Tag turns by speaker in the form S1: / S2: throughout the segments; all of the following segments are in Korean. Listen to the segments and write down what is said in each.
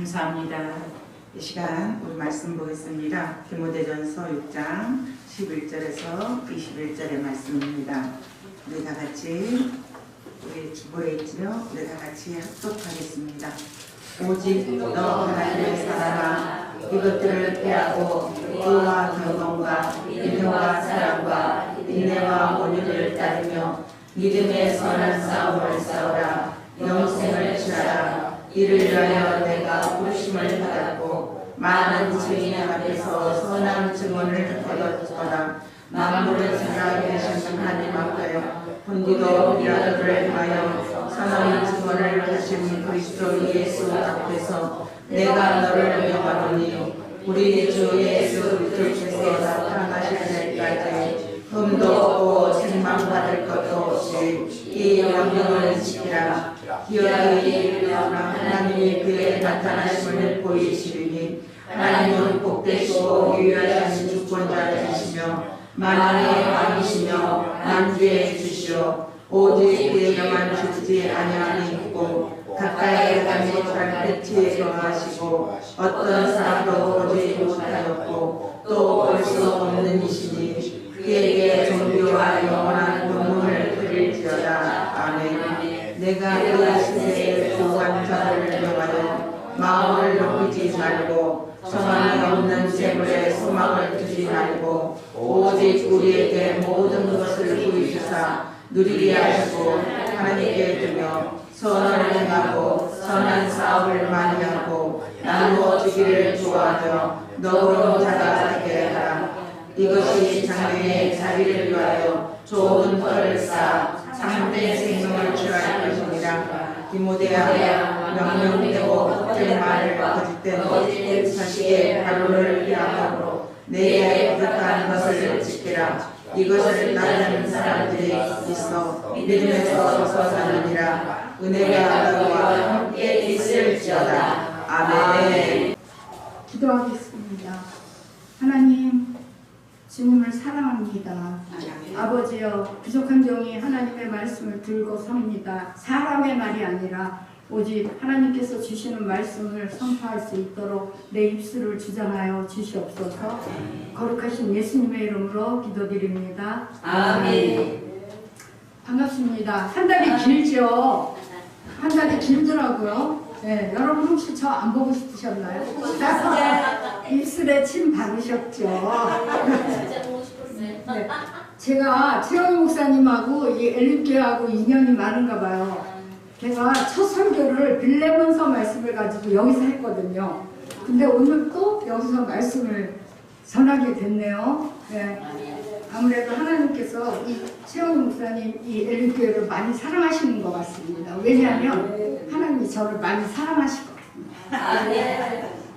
S1: 감사합니다. 이 시간 우리 말씀 보겠습니다. 디모데전서 6장 11절에서 21절의 말씀입니다. 우리 다 같이 우리 주보에 있지요. 우리 다 같이 합독하겠습니다. 오직 너 하나님의 사랑아 이것들을 피하고 의와 경건과 인내와 사랑과 인내와 온유를 따르며 믿음의 선한 싸움을 싸우라. 영생을 취하라. 이를 위하여 내가 부르심을 받았고 많은 증인 앞에서 선한 증언을 얻었거라. 만물을 살아계신 하나님 앞에 본디도 미라도를 하여 선한 증언을 하신 그리스도 예수 앞에서 내가 너를 명하노니 우리 주 예수 그리스도께서 나타나실 때까지 흠도 없고 책망받을 것도 없이 이 명령을 지키라. 기어이 하나님이 그의 나타나심을 보이시리니 하나님은 복되시고 유일하신 주권자이시며 만왕의 왕이시며 만주의 주시오. 오직 그에게만 죽지 아니하니 있고 가까이 가지 못할 끝이 경하시고 어떤 사람도 보지 못하였고 또 볼 수 없는 이시니 그에게 존귀와 영원한 본문을 드릴지어다. 아멘. 내가 그 시대의 구한 자를 명하여 마음을 높이지 말고 소망이 없는 재물에 소망을 두지 말고 오직 우리에게 모든 것을 부이주사 누리게 하시고 하나님께 두며 선을 행하고 선한 사업을 많이 하고 나누어 주기를 좋아하며 너그러운 자가 되게 하라. 이것이 장래의 자리를 위하여 좋은 털을 쌓아 참된 생명을 취할 것이니라. 디모데야 명령되고 헛된 말을 거짓된 자식의 발언을 피하고 내게 부탁한 것을 지키라. 이것을 따르는 사람들이 있어 믿음에서 서서사느니라. 은혜가 너와 함께 있을지어다. 아멘.
S2: 기도하겠습니다. 하나님, 주님을 사랑합니다. 아버지여, 부족한 종이 하나님의 말씀을 들고 섭니다. 사람의 말이 아니라 오직 하나님께서 주시는 말씀을 선포할 수 있도록 내 입술을 주장하여 주시옵소서. 거룩하신 예수님의 이름으로 기도드립니다. 아멘. 반갑습니다. 한 달이 길죠? 한 달이 길더라고요. 네, 여러분 혹시 저 안 보고 싶으셨나요? 입술에 침 바르셨죠? 네. 제가 최영희 목사님하고 이 엘리교하고 인연이 많은가 봐요. 제가 첫 설교를 빌레몬서 말씀을 가지고 여기서 했거든요. 근데 오늘 또 여기서 말씀을 전하게 됐네요. 네. 아무래도 하나님께서 이 최영희 목사님 이 엘리교회를 많이 사랑하시는 것 같습니다. 왜냐하면 하나님이 저를 많이 사랑하시거든요.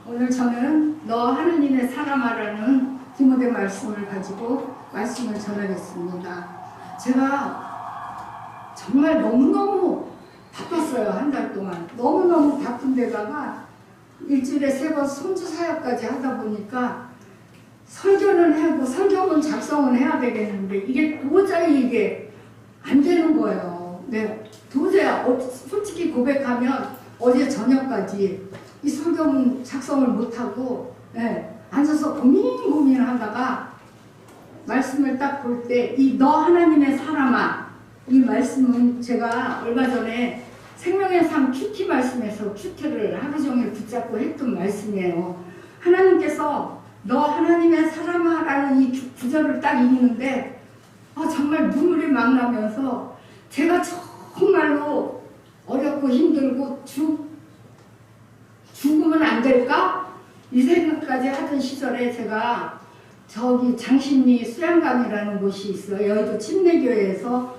S2: 오늘 저는 너 하나님의 사람아라는 디모데 말씀을 가지고 말씀을 전하겠습니다. 제가 정말 너무너무 바빴어요. 한 달 동안. 너무너무 바쁜 데다가 일주일에 3번 손주 사역까지 하다 보니까 설교는 하고 성경은 작성은 해야 되겠는데 이게 도저히 이게 안 되는 거예요. 네, 도저히 솔직히 고백하면 어제 저녁까지 이 성경은 작성을 못하고 네, 앉아서 고민하다가 말씀을 딱 볼 때 이 너 하나님의 사람아, 이 말씀은 제가 얼마 전에 생명의 삶 큐티 말씀에서 큐티를 하루 종일 붙잡고 했던 말씀이에요. 하나님께서 너 하나님의 사람아 라는 이 구절을 딱 읽는데 정말 눈물이 막 나면서 제가 정말로 어렵고 힘들고 죽으면 안 될까? 이 생각까지 하던 시절에 제가 저기 장신리 수양관이라는 곳이 있어요. 여의도 침례교회에서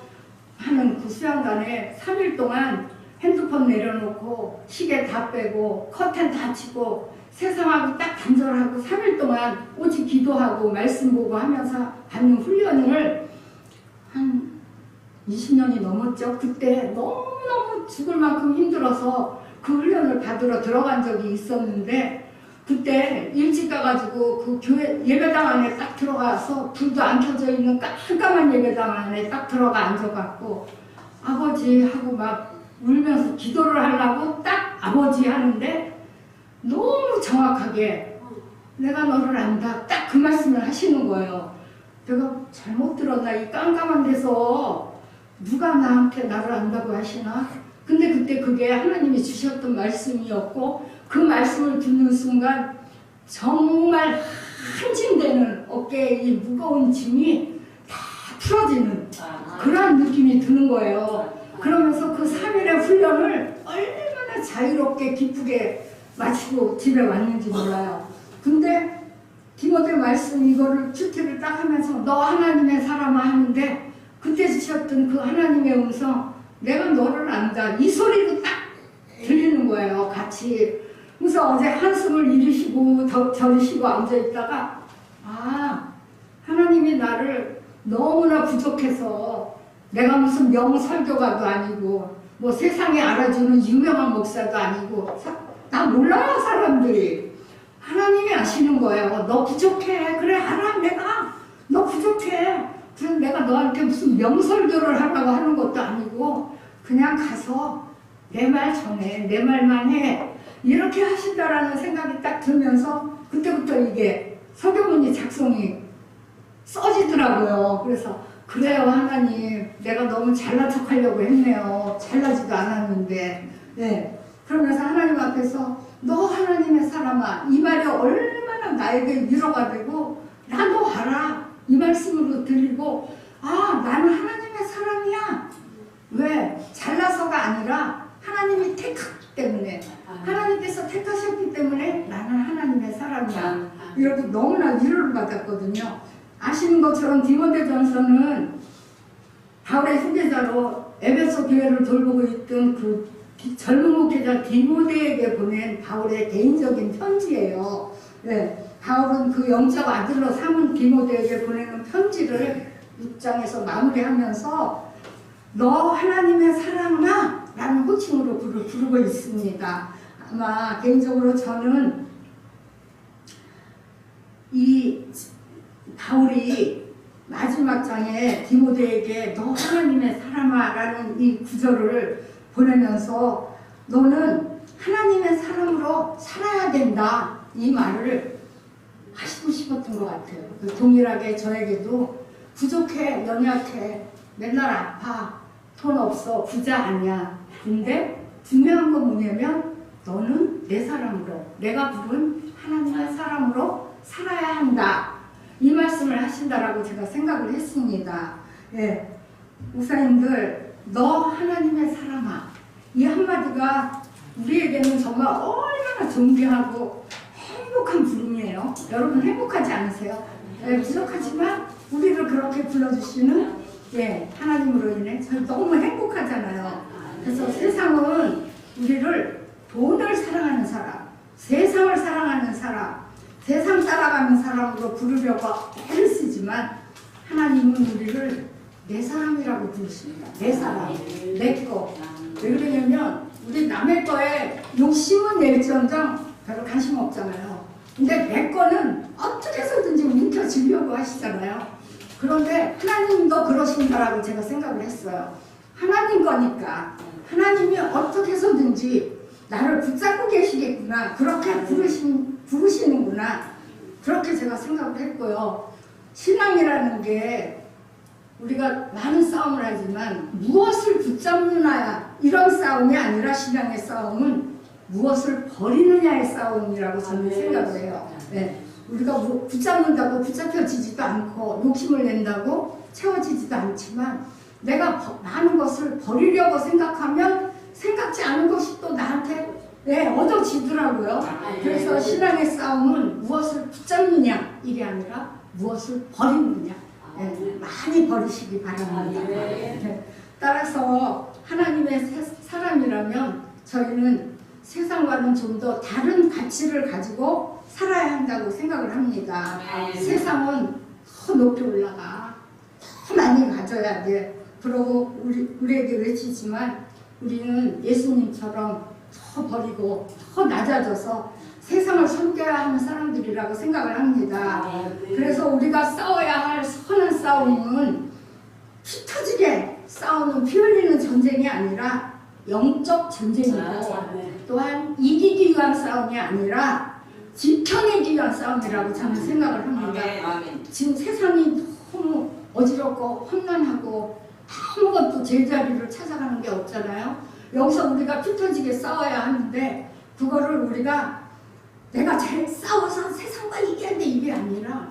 S2: 하는 그 수양관에 3일 동안 핸드폰 내려놓고 시계 다 빼고 커튼 다 치고 세상하고 딱 단절하고 3일 동안 오직 기도하고 말씀 보고 하면서 받는 훈련을 한 20년이 넘었죠. 그때 너무너무 죽을 만큼 힘들어서 그 훈련을 받으러 들어간 적이 있었는데 그때 일찍 가가지고 그 교회 예배당 안에 딱 들어가서 불도 안 켜져 있는 깜깜한 예배당 안에 딱 들어가 앉아갖고 아버지 하고 막 울면서 기도를 하려고 딱 아버지 하는데 정확하게 내가 너를 안다. 딱 그 말씀을 하시는 거예요. 내가 잘못 들었나? 이 깜깜한 데서 누가 나한테 나를 안다고 하시나? 근데 그때 그게 하나님이 주셨던 말씀이었고 그 말씀을 듣는 순간 정말 한짐되는 어깨에 이 무거운 짐이 다 풀어지는 그런 느낌이 드는 거예요. 그러면서 그 3일의 훈련을 얼마나 자유롭게 기쁘게 마치고 집에 왔는지 몰라요. 근데 디모데 말씀 이거를 큐티를 딱 하면서 너 하나님의 사람아 하는데 그때 주셨던 그 하나님의 음성 내가 너를 안다 이 소리도 딱 들리는 거예요. 같이. 그래서 어제 한숨을 이르시고 저리시고 앉아있다가 아 하나님이 나를 너무나 부족해서 내가 무슨 명설교가도 아니고 뭐 세상에 알아주는 유명한 목사도 아니고 나 몰라요 사람들이. 하나님이 아시는 거예요. 너 부족해. 그래 알아 내가 너 부족해. 그래서 내가 너한테 무슨 명설교를 하라고 하는 것도 아니고 그냥 가서 내 말 전해 내 말만 해 이렇게 하신다라는 생각이 딱 들면서 그때부터 이게 서교문이 작성이 써지더라고요. 그래서 그래요 하나님 내가 너무 잘난 척하려고 했네요. 잘나지도 않았는데 네. 그러면서 하나님 앞에서 너 하나님의 사람아 이 말이 얼마나 나에게 위로가 되고 나도 알아 이 말씀으로 들리고 아 나는 하나님의 사람이야. 왜? 잘나서가 아니라 하나님이 택했기 때문에 하나님께서 택하셨기 때문에 나는 하나님의 사람이야. 이렇게 너무나 위로를 받았거든요. 아시는 것처럼 디모데전서는 바울의 후계자로 에베소 교회를 돌보고 있던 그 젊은 목회자 디모데에게 보낸 바울의 개인적인 편지예요. 네, 바울은 그 영적 아들로 삼은 디모데에게 보내는 편지를 6장에서 마무리하면서 너 하나님의 사랑아 라는 호칭으로 부르고 있습니다. 아마 개인적으로 저는 이 바울이 마지막 장에 디모데에게 너 하나님의 사람아 라는 이 구절을 보내면서 너는 하나님의 사람으로 살아야 된다 이 말을 하시고 싶었던 것 같아요. 동일하게 저에게도 부족해 연약해 맨날 아파 돈 없어 부자 아니야. 근데 분명한 건 뭐냐면 너는 내 사람으로 내가 부른 하나님의 사람으로 살아야 한다 이 말씀을 하신다라고 제가 생각을 했습니다. 예, 목사님들 너 하나님의 사람아 이 한마디가 우리에게는 정말 얼마나 존귀하고 행복한 부름이에요. 여러분 행복하지 않으세요? 네, 부족하지만 우리를 그렇게 불러주시는 예, 하나님으로 인해 저희 너무 행복하잖아요. 그래서 세상은 우리를 돈을 사랑하는 사람, 세상을 사랑하는 사람, 세상 따라가는 사람으로 부르려고 애를 쓰지만 하나님은 우리를 내 사람이라고 부르십니다. 내 사람, 내 거. 왜 그러냐면 우리 남의 거에 욕심은 낼지언정 별로 관심 없잖아요. 근데 내 거는 어떻게 해서든지 움켜쥐려고 하시잖아요. 그런데 하나님도 그러신다라고 제가 생각을 했어요. 하나님 거니까 하나님이 어떻게 해서든지 나를 붙잡고 계시겠구나 그렇게 부르시는구나 그렇게 제가 생각을 했고요. 신앙이라는 게 우리가 많은 싸움을 하지만 무엇을 붙잡느냐 이런 싸움이 아니라 신앙의 싸움은 무엇을 버리느냐의 싸움이라고 저는 생각을 해요. 네. 우리가 붙잡는다고 붙잡혀지지도 않고 욕심을 낸다고 채워지지도 않지만 내가 많은 것을 버리려고 생각하면 생각지 않은 것이 또 나한테 얻어지더라고요. 그래서 신앙의 싸움은 무엇을 붙잡느냐 이게 아니라 무엇을 버리느냐 많이 버리시기 바랍니다. 따라서 하나님의 사람이라면 저희는 세상과는 좀 더 다른 가치를 가지고 살아야 한다고 생각을 합니다. 세상은 더 높이 올라가 더 많이 가져야 돼. 그러고 우리에게 외치지만 우리는 예수님처럼 더 버리고 더 낮아져서 세상을 섬겨야 하는 사람들이라고 생각을 합니다. 그래서 우리가 싸워야 할 선한 싸움은 피 터지게 싸우는 피 흘리는 전쟁이 아니라 영적 전쟁이고 또한 이기기 위한 싸움이 아니라 지켜내기 위한 싸움이라고 저는 생각을 합니다. 지금 세상이 너무 어지럽고 험난하고 아무것도 제자리를 찾아가는 게 없잖아요. 여기서 우리가 피 터지게 싸워야 하는데 그거를 우리가 내가 잘 싸워서 세상과 이겨야 돼 이게 아니라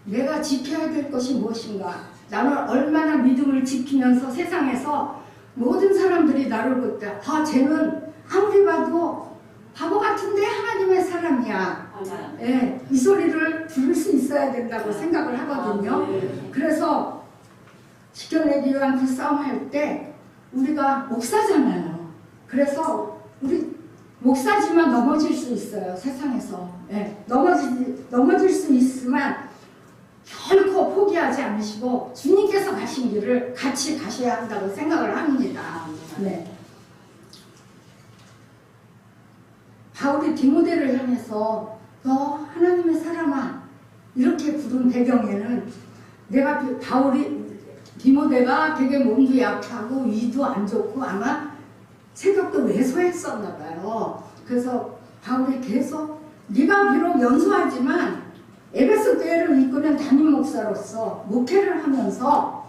S2: 내가 지켜야 될 것이 무엇인가, 나는 얼마나 믿음을 지키면서 세상에서 모든 사람들이 나를 볼 때 쟤는 아무리 봐도 바보 같은데 하나님의 사람이야. 예, 이 소리를 들을 수 있어야 된다고 생각을 하거든요. 그래서 지켜내기 위한 그 싸움할 때 우리가 목사잖아요. 그래서 우리 목사지만 넘어질 수 있어요. 세상에서. 예, 넘어질 수 있으면 결코 포기하지 않으시고 주님께서 가신 길을 같이 가셔야 한다고 생각을 합니다. 네. 바울이 디모데를 향해서 너 하나님의 사람아 이렇게 부른 배경에는 디모데가 되게 몸도 약하고 위도 안 좋고 아마 체격도 왜소했었나 봐요. 그래서 바울이 계속 네가 비록 연소하지만 에베소 교회를 이끄는 담임 목사로서 목회를 하면서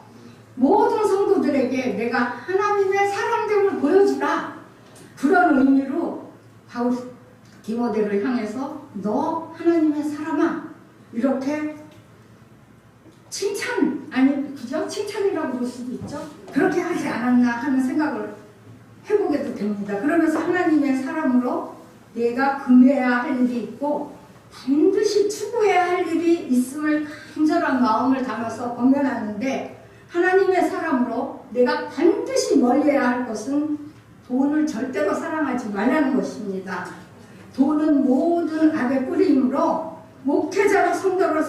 S2: 모든 성도들에게 내가 하나님의 사랑됨을 보여주라. 그런 의미로 바울 디모데를 향해서 너 하나님의 사람아 이렇게 칭찬이라고 볼 수도 있죠. 그렇게 하지 않았나 하는 생각을 해보게도 됩니다. 그러면서 하나님의 사람으로 내가 금해야 할 일이 있고 반드시 추구해야 할 일이 있음을 간절한 마음을 담아서 권면하는데, 하나님의 사람으로 내가 반드시 멀리해야 할 것은 돈을 절대로 사랑하지 말라는 것입니다. 돈은 모든 악의 뿌리이므로 목회자로 성도를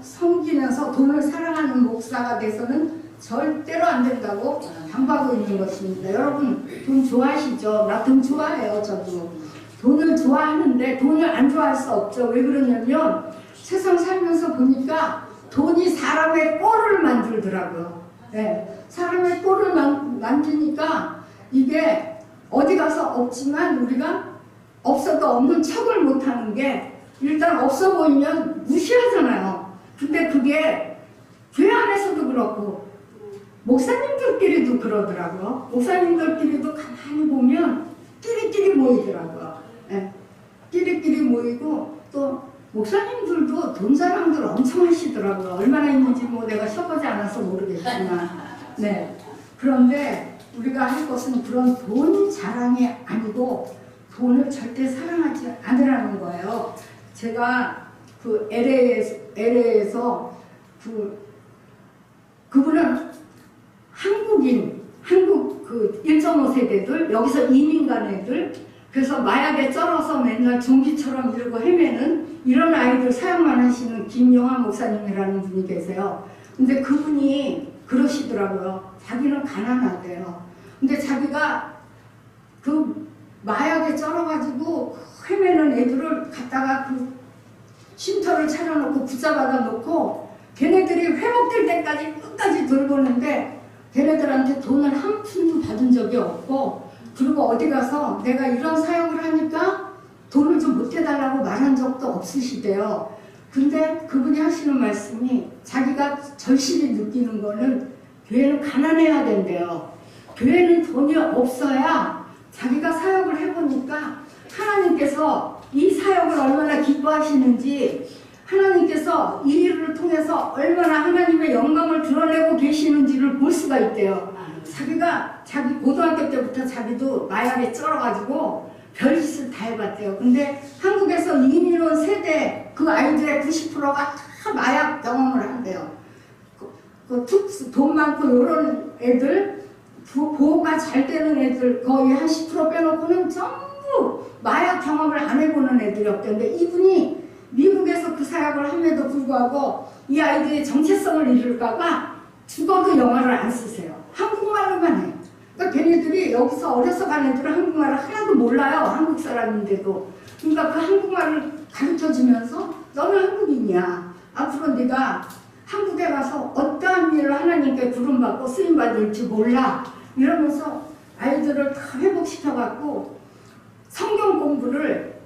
S2: 섬기면서 돈을 사랑하는 목사가 돼서는 절대로 안 된다고 당부하고 있는 것입니다. 여러분 돈 좋아하시죠? 나 돈 좋아해요. 저도 돈을 좋아하는데 돈을 안 좋아할 수 없죠. 왜 그러냐면 세상 살면서 보니까 돈이 사람의 꼴을 만들더라고요. 네, 사람의 꼴을 만드니까 이게 어디 가서 없지만 우리가 없어도 없는 척을 못하는 게 일단 없어 보이면 무시하잖아요. 근데 그게 교회 안에서도 그렇고 목사님들끼리도 그러더라고요. 목사님들끼리도 가만히 보면 끼리끼리 모이더라고요. 네. 끼리끼리 모이고 또 목사님들도 돈 자랑들 엄청 하시더라고요. 얼마나 있는지 내가 쉬어보지 않아서 모르겠지만. 네. 그런데 우리가 할 것은 그런 돈 자랑이 아니고 돈을 절대 사랑하지 않으라는 거예요. 제가 그 LA에서 그분은 한국 그 1.5세대들, 여기서 이민 간 애들, 그래서 마약에 쩔어서 맨날 좀비처럼 이러고 헤매는 이런 아이들 사역만 하시는 김용환 목사님이라는 분이 계세요. 근데 그분이 그러시더라고요. 자기는 가난하대요. 근데 자기가 그 마약에 쩔어가지고 헤매는 애들을 갖다가 그 쉼터를 차려놓고 붙잡아다 놓고 걔네들이 회복될 때까지 끝까지 돌보는데 걔네들한테 돈을 한 푼도 받은 적이 없고, 그리고 어디 가서 내가 이런 사역을 하니까 돈을 좀 못해달라고 말한 적도 없으시대요. 근데 그분이 하시는 말씀이 자기가 절실히 느끼는 거는 교회는 가난해야 된대요. 교회는 돈이 없어야 자기가 사역을 해보니까 하나님께서 이 사역을 얼마나 기뻐하시는지, 하나님께서 이 일을 통해서 얼마나 하나님의 영광을 드러내고 계시는지를 볼 수가 있대요. 자기 고등학교 때부터 자기도 마약에 쩔어가지고 별짓을 다 해봤대요. 근데 한국에서 이민 온 세대 그 아이들의 90%가 다 마약 경험을 한대요. 돈 많고 이런 애들, 보호가 잘 되는 애들 거의 한 10% 빼놓고는 전부 마약 경험을 안 해보는 애들이었는데, 이분이 미국에서 그 사역을 함에도 불구하고 이 아이들의 정체성을 잃을까봐 죽어도 영어를 안 쓰세요. 한국말로만 해요. 그러니까 걔네들이 여기서 어려서 간 애들은 한국말을 하나도 몰라요. 한국 사람인데도. 그러니까 그 한국말을 가르쳐주면서 너는 한국인이야. 앞으로 네가 한국에 가서 어떠한 일을 하나님께 부름받고 쓰임받을지 몰라. 이러면서 아이들을 다 회복시켜갖고 성경 공부를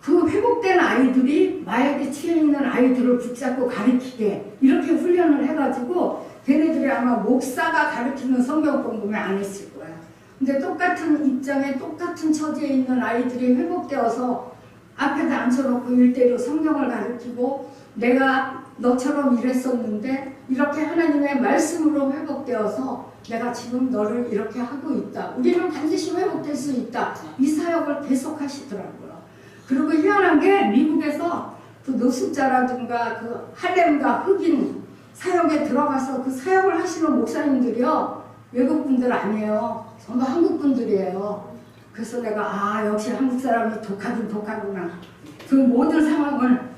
S2: 그 회복 회복된 아이들이 마약에 취해 있는 아이들을 붙잡고 가르치게 이렇게 훈련을 해가지고 걔네들이 아마 목사가 가르치는 성경 공부는 안 했을 거야. 근데 똑같은 입장에 똑같은 처지에 있는 아이들이 회복되어서 앞에다 앉혀놓고 일대로 성경을 가르치고 내가 너처럼 이랬었는데 이렇게 하나님의 말씀으로 회복되어서 내가 지금 너를 이렇게 하고 있다. 우리는 반드시 회복될 수 있다. 이 사역을 계속 하시더라고요. 그리고 희한한 게 미국에서 그 노숙자라든가 그 할렘과 흑인 사역에 들어가서 그 사역을 하시는 목사님들이요. 외국분들 아니에요. 전부 한국분들이에요. 그래서 내가 역시 한국 사람이 독하긴 독하구나. 그 모든 상황을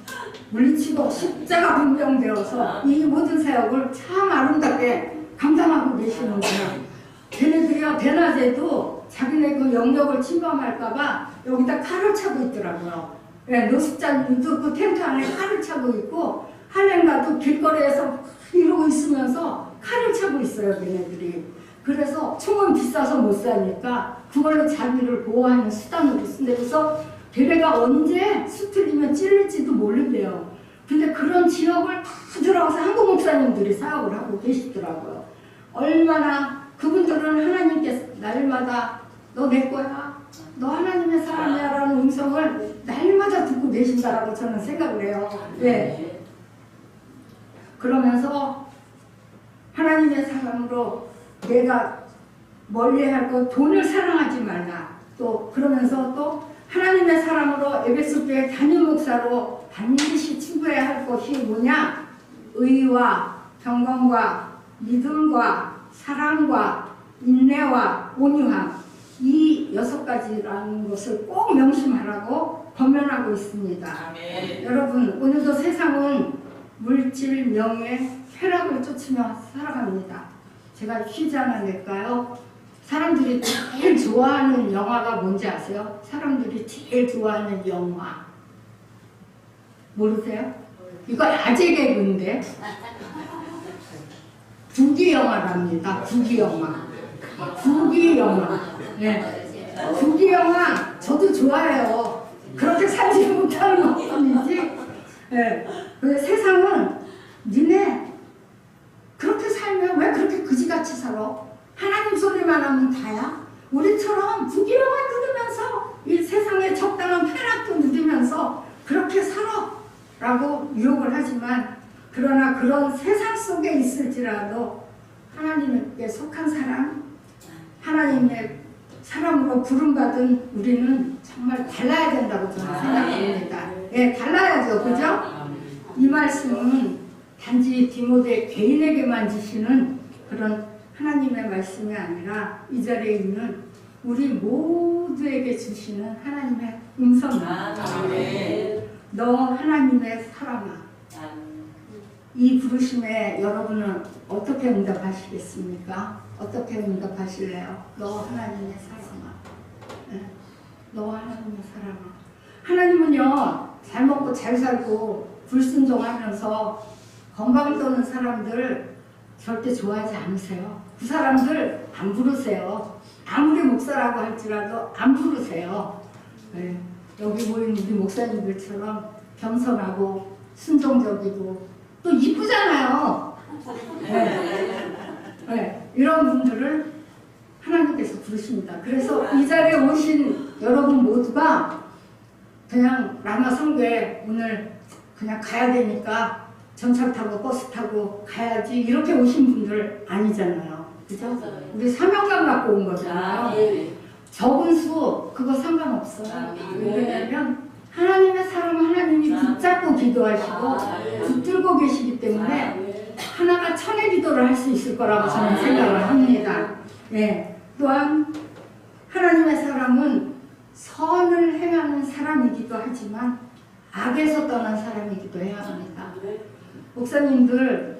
S2: 물리치고 십자가 분명되어서 이 모든 사역을 참 아름답게 감당하고 계시는구나. 걔네들이요 대낮에도 자기네 그 영역을 침범할까봐 여기다 칼을 차고 있더라고요. 네, 노숙자님도 그 텐트 안에 칼을 차고 있고 할렘가도 길거리에서 이러고 있으면서 칼을 차고 있어요 걔네들이. 그래서 총은 비싸서 못 사니까 그걸로 자기를 보호하는 수단으로 쓴다면서 걔네가 언제 수틀리면 찔릴지도 모른대요. 근데 그런 지역을 다 들어가서 한국 목사님들이 사역을 하고 계시더라고요. 얼마나 그분들은 하나님께서 날마다 너 내 거야, 너 하나님의 사람이야 라는 음성을 날마다 듣고 계신다라고 저는 생각을 해요. 네. 그러면서 하나님의 사람으로 내가 멀리하고 돈을 사랑하지 말라. 또 그러면서 또 하나님의 사람으로 에베소교회 담임 목사로 반드시 추구해야 할 것이 뭐냐? 의와 경건과 믿음과 사랑과 인내와 온유함, 이 6가지라는 것을 꼭 명심하라고 권면하고 있습니다. 아멘. 여러분, 오늘도 세상은 물질, 명예, 쾌락을 쫓으며 살아갑니다. 제가 퀴즈 하나 낼까요? 사람들이 제일 좋아하는 영화가 뭔지 아세요? 사람들이 제일 좋아하는 영화 모르세요? 이거 아재 개그인데 부귀영화랍니다. 부귀영화. 부귀영화. 네. 부귀영화 저도 좋아해요. 그렇게 살지 못하는 것뿐이지. 네. 세상은 니네 그렇게 살면 왜 그렇게 그지같이 살아? 하나님 소리만 하면 다야? 우리처럼 부귀영화 누리면서 이 세상에 적당한 쾌락도 누리면서 그렇게 살아 라고 유혹을 하지만 그러나 그런 세상 속에 있을지라도 하나님께 속한 사람, 하나님의 사람으로 부름받은 우리는 정말 달라야 된다고 저는 생각합니다. 예, 달라야죠. 그죠? 이 말씀은 단지 디모데 개인에게만 주시는 그런 하나님의 말씀이 아니라 이 자리에 있는 우리 모두에게 주시는 하나님의 음성입니다. 너 하나님의 사람아. 이 부르심에 여러분은 어떻게 응답하시겠습니까? 어떻게 응답하실래요? 너 하나님의 사람아. 네. 너 하나님의 사람아. 하나님은요, 잘 먹고 잘 살고 불순종하면서 건강 떠는 사람들 절대 좋아하지 않으세요. 그 사람들 안 부르세요. 아무리 목사라고 할지라도 안 부르세요. 네. 여기 모인 우리 목사님들처럼 겸손하고 순종적이고 또 이쁘잖아요. 네. 네. 이런 분들을 하나님께서 부르십니다. 그래서 이 자리에 오신 여러분 모두가 그냥 라마성교에 오늘 그냥 가야 되니까 전철 타고 버스 타고 가야지 이렇게 오신 분들 아니잖아요. 그죠? 우리 사명감 갖고 온 거잖아요. 적은 수 그거 상관없어요. 왜냐면 하나님의 사람은 하나님이 붙잡고 기도하시고 붙들고 계시기 때문에 하나가 천의 기도를 할 수 있을 거라고 저는 생각을 합니다. 예. 또한 하나님의 사람은 선을 행하는 사람이기도 하지만 악에서 떠난 사람이기도 해야 합니다. 목사님들,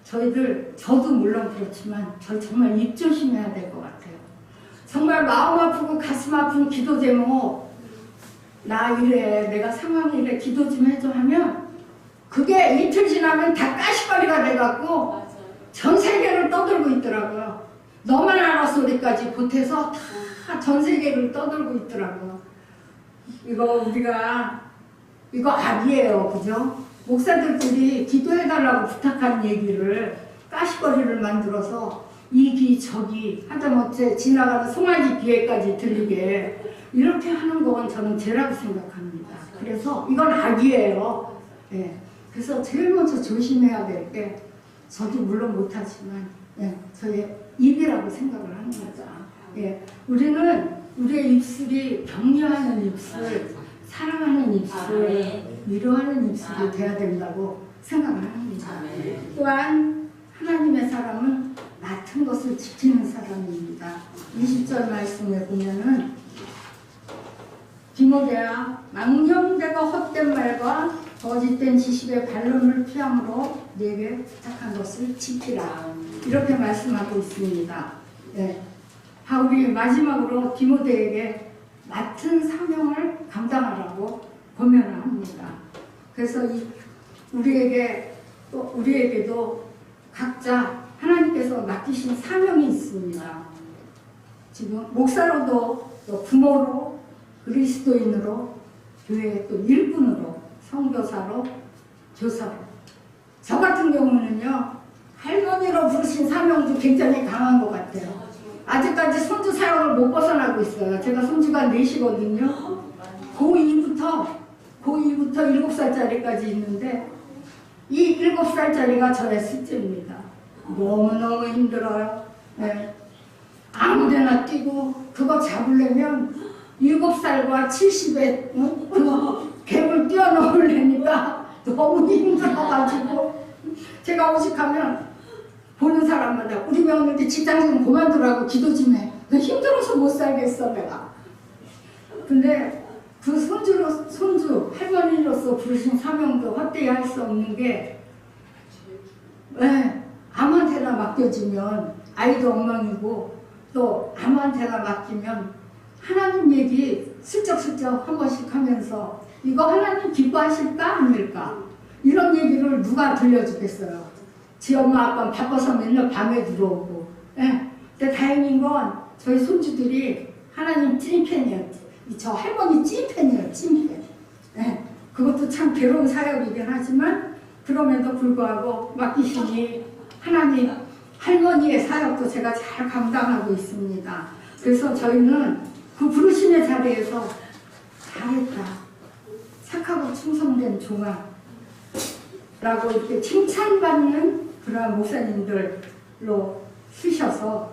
S2: 저희들, 저도 물론 그렇지만 저 정말 입 조심해야 될 것 같아요. 정말 마음 아프고 가슴 아픈 기도 제목, 나 이래, 내가 상황이 이래, 기도 좀 해줘 하면 그게 이틀 지나면 다 까시거리가 돼갖고 전 세계를 떠들고 있더라고요. 너만 알아 소리까지 보태서 다 전 세계를 떠들고 있더라고요. 이거 우리가 이거 악이에요, 그죠? 목사들끼리 기도해달라고 부탁한 얘기를 까시거리를 만들어서 이기 저기 하다못해 지나가는 송아지 귀에까지 들리게 이렇게 하는 건 저는 죄라고 생각합니다. 그래서 이건 악이에요. 예. 그래서 제일 먼저 조심해야 될 게 저도 물론 못하지만 저의 입이라고 생각을 하는 거죠. 예. 우리는 우리의 입술이 격려하는 입술, 사랑하는 입술, 위로하는 입술이 돼야 된다고 생각을 합니다. 또한 하나님의 사람은 맡은 것을 지키는 사람입니다. 20절 말씀에 보면은 디모데야, 망령되고 헛된 말과 거짓된 지식의 반론을 피함으로 내게 부탁한 것을 지키라. 이렇게 말씀하고 있습니다. 네. 바울이 마지막으로 디모데에게 맡은 사명을 감당하라고 권면을 합니다. 그래서 우리에게도 각자 하나님께서 맡기신 사명이 있습니다. 지금 목사로도 또 부모로 그리스도인으로 교회 또 일꾼으로 선교사로 교사로 저 같은 경우는요 할머니로 부르신 사명도 굉장히 강한 것 같아요. 아직까지 손주 사역을 못 벗어나고 있어요. 제가 손주가 넷이거든요. 고2부터 7살짜리까지 있는데 이 7살짜리가 저의 셋째입니다. 너무너무 힘들어요. 네. 아무데나 뛰고 그거 잡으려면 7살과 70에 그 갭을 뛰어넘으려니까 너무 힘들어가지고 제가 오직하면 보는 사람마다 우리 며느리 직장 좀 그만두라고 기도 좀 해. 힘들어서 못 살겠어 내가. 근데 그 손주 할머니로서 부르신 사명도 헛되이 할 수 없는 게 아무한테나 맡겨주면 아이도 엉망이고 또 아무한테나 맡기면 하나님 얘기 슬쩍슬쩍 한 번씩 하면서 이거 하나님 기뻐하실까 아닐까 이런 얘기를 누가 들려주겠어요. 지 엄마 아빠는 바빠서 맨날 밤에 들어오고. 근데 다행인 건 저희 손주들이 하나님 찐팬이에요. 저 할머니 찐팬이에요. 찐팬. 그것도 참 괴로운 사역이긴 하지만 그럼에도 불구하고 맡기시니 하나님 할머니의 사역도 제가 잘 감당하고 있습니다. 그래서 저희는 그 부르심의 자리에서 잘했다. 착하고 충성된 종아 라고 이렇게 칭찬받는 그러한 목사님들로 쓰셔서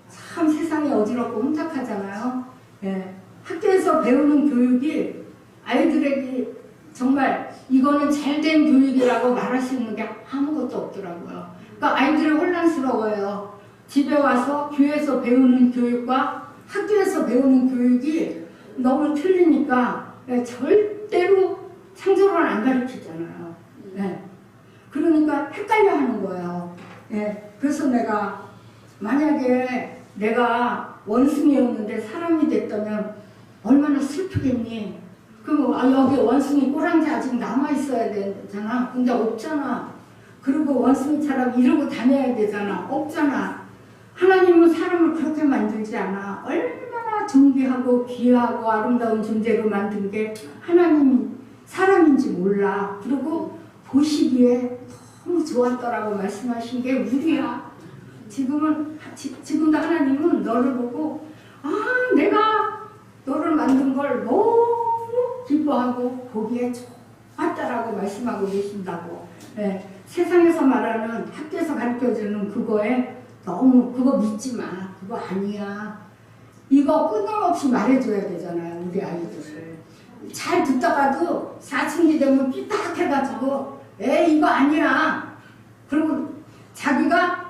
S2: 참 세상이 어지럽고 혼탁하잖아요. 학교에서 배우는 교육이 아이들에게 정말 이거는 잘된 교육이라고 말할 수 있는 게 아무것도 없더라고요. 그러니까 아이들이 혼란스러워요. 집에 와서 교회에서 배우는 교육과 학교에서 배우는 교육이 너무 틀리니까 절대로 창조론을 안 가르치잖아요. 그러니까 헷갈려 하는 거예요. 그래서 내가 만약에 내가 원숭이였는데 사람이 됐다면 얼마나 슬프겠니? 그럼 여기 원숭이 꼬랑지 아직 남아있어야 되잖아. 근데 없잖아. 그리고 원숭이처럼 이러고 다녀야 되잖아. 없잖아. 하나님은 사람을 그렇게 만들지 않아. 얼마나 존귀하고 귀하고 아름다운 존재로 만든 게 하나님 사람인지 몰라. 그리고 보시기에 너무 좋았더라고 말씀하신 게 우리야. 지금도 하나님은 너를 보고 내가 너를 만든 걸 너무 기뻐하고 보기에 좋았다라고 말씀하고 계신다고. 세상에서 말하는 학교에서 가르쳐주는 그거에 너무 그거 믿지 마. 그거 아니야. 이거 끊임없이 말해줘야 되잖아요. 우리 아이들을. 잘 듣다가도 사춘기 되면 삐딱해가지고 이거 아니야. 그리고 자기가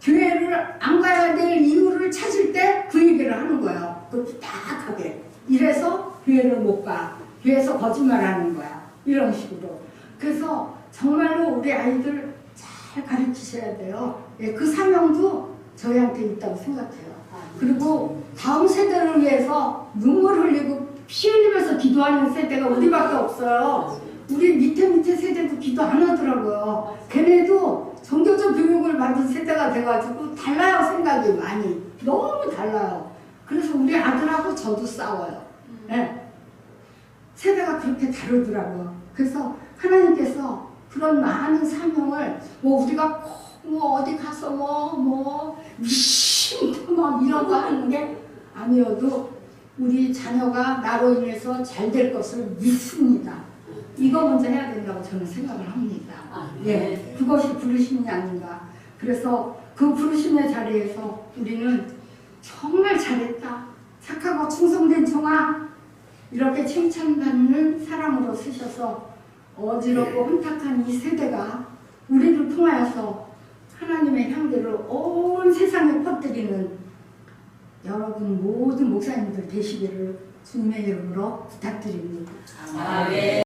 S2: 교회를 안 가야 될 이유를 찾을 때 그 얘기를 하는 거예요. 또 삐딱하게. 이래서 교회를 못 가. 교회에서 거짓말하는 거야. 이런 식으로. 그래서 정말로 우리 아이들 잘 가르치셔야 돼요. 그 사명도 저희한테 있다고 생각해요. 그리고 다음 세대를 위해서 눈물 흘리고 피 흘리면서 기도하는 세대가 우리밖에 없어요. 우리 밑에 세대도 기도 안 하더라고요. 걔네도 종교적 교육을 받은 세대가 돼가지고 달라요. 생각이 많이. 너무 달라요. 그래서 우리 아들하고 저도 싸워요. 세대가 그렇게 다르더라고요. 그래서 하나님께서 그런 많은 사명을 뭐 우리가 뭐 어디 가서 뭐 미신도 막 이런 거 하는 게 아니어도 우리 자녀가 나로 인해서 잘 될 것을 믿습니다. 이거 먼저 해야 된다고 저는 생각을 합니다. 예, 그것이 부르심이 아닌가. 그래서 그 부르심의 자리에서 우리는 정말 잘했다. 착하고 충성된 종아. 이렇게 칭찬받는 사람으로 쓰셔서 어지럽고 혼탁한 이 세대가 우리를 통하여서 하나님의 향기를 온 세상에 퍼뜨리는 여러분 모든 목사님들 되시기를 주님의 이름으로 부탁드립니다.
S3: 아멘.